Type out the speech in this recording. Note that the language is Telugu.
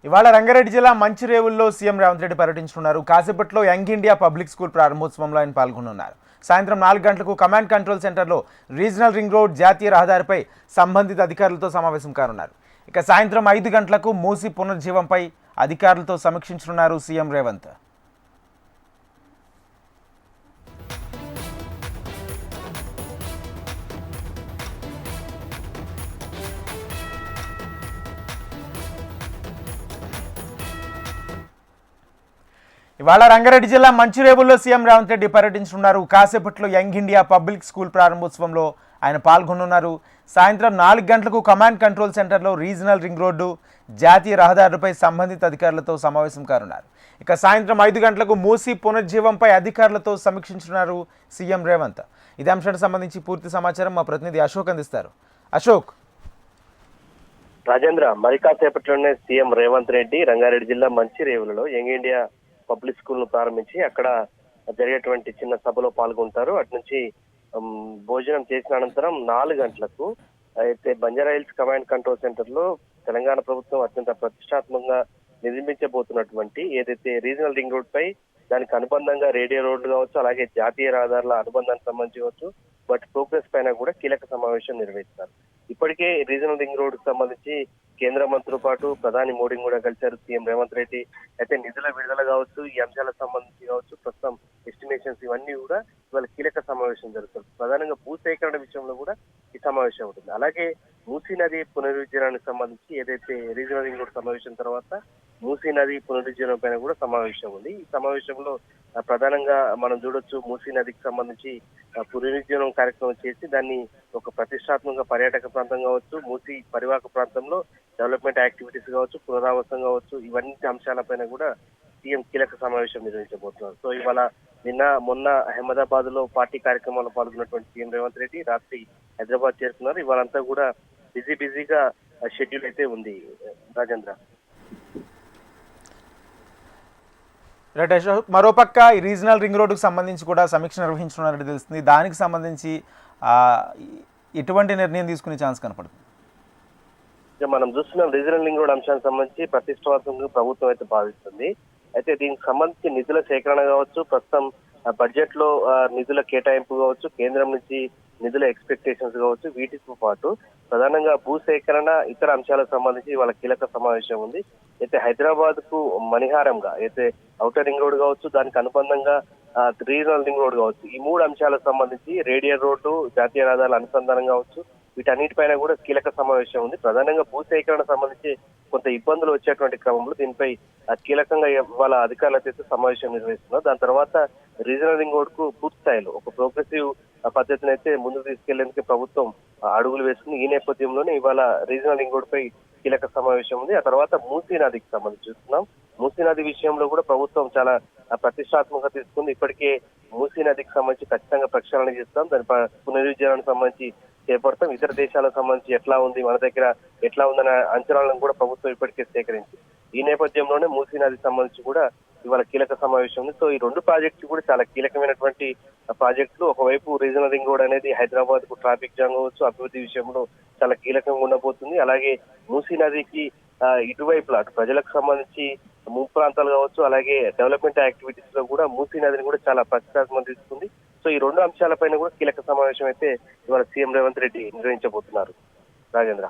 ఇవాళ రంగారెడ్డి జిల్లా మంచిరేవుల్లో సీఎం రేవంత్ రెడ్డి పర్యటించనున్నారు. కాసేపట్లో యంగ్ ఇండియా పబ్లిక్ స్కూల్ ప్రారంభోత్సవంలో ఆయన పాల్గొనున్నారు. సాయంత్రం 4 గంటలకు కమాండ్ కంట్రోల్ సెంటర్లో రీజనల్ రింగ్ రోడ్ జాతీయ రహదారిపై సంబంధిత అధికారులతో సమావేశం కానున్నారు. ఇక సాయంత్రం 5 గంటలకు మూసి పునరుజ్జీవంపై అధికారులతో సమీక్షించనున్నారు సీఎం రేవంత్. ఇవాళ రంగారెడ్డి జిల్లా మంచిరేవుల్లో సీఎం రేవంత్ రెడ్డి పర్యటించనున్నారు. కాసేపట్లో యంగ్ ఇండియా పబ్లిక్ స్కూల్ ప్రారంభోత్సవంలో ఆయన పాల్గొనున్నారు. సాయంత్రం 4 గంటలకు కమాండ్ కంట్రోల్ సెంటర్లో రీజనల్ రింగ్ రోడ్డు జాతీయ రహదారులపై సంబంధిత అధికారులతో సమావేశం కానున్నారు. ఇక సాయంత్రం 5 గంటలకు మూసి పునరుజ్జీవంపై అధికారులతో సమీక్షించనున్నారు సీఎం రేవంత్. ఇదే అంశానికి సంబంధించి పూర్తి సమాచారం మా ప్రతినిధి అశోక్ అందిస్తారు. అశోక్. రాజేంద్ర, మరి కాసేపట్లోనే సీఎం రేవంత్ రెడ్డి రంగారెడ్డి జిల్లా మంచిరేవులలో యంగ్ ఇండియా పబ్లిక్ స్కూల్ ను ప్రారంభించి అక్కడ జరిగేటువంటి చిన్న సభలో పాల్గొంటారు. అటు నుంచి భోజనం చేసిన అనంతరం 4 గంటలకు అయితే బంజారాహిల్స్ కమాండ్ కంట్రోల్ సెంటర్ లో తెలంగాణ ప్రభుత్వం అత్యంత ప్రతిష్టాత్మకంగా నిర్మించబోతున్నటువంటి ఏదైతే రీజనల్ రింగ్ రోడ్ పై దానికి అనుబంధంగా రేడియో రోడ్లు కావచ్చు, అలాగే జాతీయ రహదారుల అనుబంధానికి సంబంధించి కావచ్చు, వాటి ప్రోగ్రెస్ పైన కూడా కీలక సమావేశం నిర్వహిస్తారు. ఇప్పటికే రీజనల్ రింగ్ రోడ్ కు సంబంధించి కేంద్ర మంత్రులతో పాటు ప్రధాని మోడీని కూడా కలిశారు సీఎం రేవంత్ రెడ్డి. అయితే నిధుల విడుదల కావచ్చు, ఈ అంశాలకు సంబంధించి కావచ్చు, ప్రస్తుతం ఎస్టిమేషన్స్ ఇవన్నీ కూడా ఇవాళ కీలక సమావేశం జరుగుతుంది. ప్రధానంగా భూసేకరణ విషయంలో కూడా ఈ సమావేశం ఉంటుంది. అలాగే మూసీ నది పునరుజ్జీవనానికి సంబంధించి ఏదైతే రీజనల్ రింగ్ రోడ్ సమావేశం తర్వాత మూసీ నది పునరుజ్జీవనం పైన కూడా సమావేశం ఉంది. ఈ సమావేశంలో ప్రధానంగా మనం చూడొచ్చు, మూసీ నదికి సంబంధించి పునరుజ్జీవనం కార్యక్రమం చేసి దాన్ని ఒక ప్రతిష్టాత్మక పర్యాటక ప్రాంతం కావచ్చు, మూసీ పరివాహక ప్రాంతంలో డెవలప్మెంట్ యాక్టివిటీస్ కావచ్చు, పునరావాసం కావచ్చు, ఇవన్నీ అంశాలపైన కూడా సీఎం కీలక సమావేశం నిర్వహించబోతున్నారు. సో ఇవాళ మొన్న అహ్మదాబాద్ లో పార్టీ కార్యక్రమాల్లో పాల్గొన్నటువంటి సీఎం రేవంత్ రెడ్డి రాత్రి హైదరాబాద్ చేరుకున్నారు. ఇవాళంతా కూడా బిజీగా షెడ్యూల్ అయితే ఉంది రాజేంద్ర. రైట్ అశోక్, మరోపక్క ఈ రీజనల్ రింగ్ రోడ్డుకు సంబంధించి కూడా సమీక్ష నిర్వహించనున్నట్టు తెలుస్తుంది. దానికి సంబంధించి ఎటువంటి నిర్ణయం తీసుకునే ఛాన్స్ కనపడుతుంది? మనం చూస్తున్నాం, రీజనల్ రింగ్ రోడ్ అంశానికి సంబంధించి ప్రతిష్టాత్మకంగా ప్రభుత్వం అయితే భావిస్తుంది. అయితే దీనికి సంబంధించి నిధుల సేకరణ కావచ్చు, ప్రస్తుతం బడ్జెట్ లో నిధుల కేటాయింపు కావచ్చు, కేంద్రం నుంచి నిధుల ఎక్స్పెక్టేషన్స్ కావచ్చు, వీటితో పాటు ప్రధానంగా భూసేకరణ ఇతర అంశాలకు సంబంధించి వాళ్ళ కీలక సమావేశం ఉంది. అయితే హైదరాబాద్ కు మణిహారంగా అయితే ఔటర్ రింగ్ రోడ్ కావచ్చు, దానికి అనుబంధంగా రీజనల్ రింగ్ రోడ్ కావచ్చు, ఈ 3 అంశాలకు సంబంధించి రేడియో రోడ్డు జాతీయ రహదారుల అనుసంధానం కావచ్చు, వీటన్నిటిపైన కూడా కీలక సమావేశం ఉంది. ప్రధానంగా భూసేకరణ సంబంధించి కొంత ఇబ్బందులు వచ్చేటువంటి క్రమంలో దీనిపై కీలకంగా వాళ్ళ అధికారులతో సమావేశం నిర్వహిస్తున్నారు. దాని తర్వాత రీజనల్ రింగ్ రోడ్ కు పూర్తి స్థాయిలో ఒక ప్రోగ్రెసివ్ పద్ధతిని అయితే ముందుకు తీసుకెళ్లేందుకు ప్రభుత్వం అడుగులు వేస్తుంది. ఈ నేపథ్యంలోనే ఇవాళ రీజనల్ రింగ్ రోడ్ పై కీలక సమావేశం ఉంది. ఆ తర్వాత మూసీ నదికి సంబంధించి చూస్తున్నాం. మూసీ నది విషయంలో కూడా ప్రభుత్వం చాలా ప్రతిష్టాత్మకంగా తీసుకుంది. ఇప్పటికే మూసీ నదికి సంబంధించి ఖచ్చితంగా ప్రక్షాళన చేస్తాం, దాని పునరుజ్జీవనానికి సంబంధించి చేపడతాం, ఇతర దేశాలకు సంబంధించి ఎట్లా ఉంది, మన దగ్గర ఎట్లా ఉందన్న అంచనాలను కూడా ప్రభుత్వం ఇప్పటికే సేకరించింది. ఈ నేపథ్యంలోనే మూసీ నదికి సంబంధించి కూడా ఇవాళ కీలక సమావేశం ఉంది. సో ఈ 2 ప్రాజెక్టులు కూడా చాలా కీలకమైనటువంటి ప్రాజెక్టులు. ఒకవైపు రీజనల్ రింగ్ రోడ్ అనేది హైదరాబాద్ కు ట్రాఫిక్ జామ్ కావచ్చు, అభివృద్ధి విషయంలో చాలా కీలకంగా ఉండబోతుంది. అలాగే మూసీ నదికి ఇటువైపులా అటు ప్రజలకు సంబంధించి ముంపు ప్రాంతాలు కావచ్చు, అలాగే డెవలప్మెంట్ యాక్టివిటీస్ లో కూడా మూసీ నదిని కూడా చాలా ప్రతిష్టాత్మకంగా తీసుకుంది. సో ఈ 2 అంశాలపైన కూడా కీలక సమావేశం అయితే ఇవాళ సీఎం రేవంత్ రెడ్డి నిర్వహించబోతున్నారు రాజేంద్ర.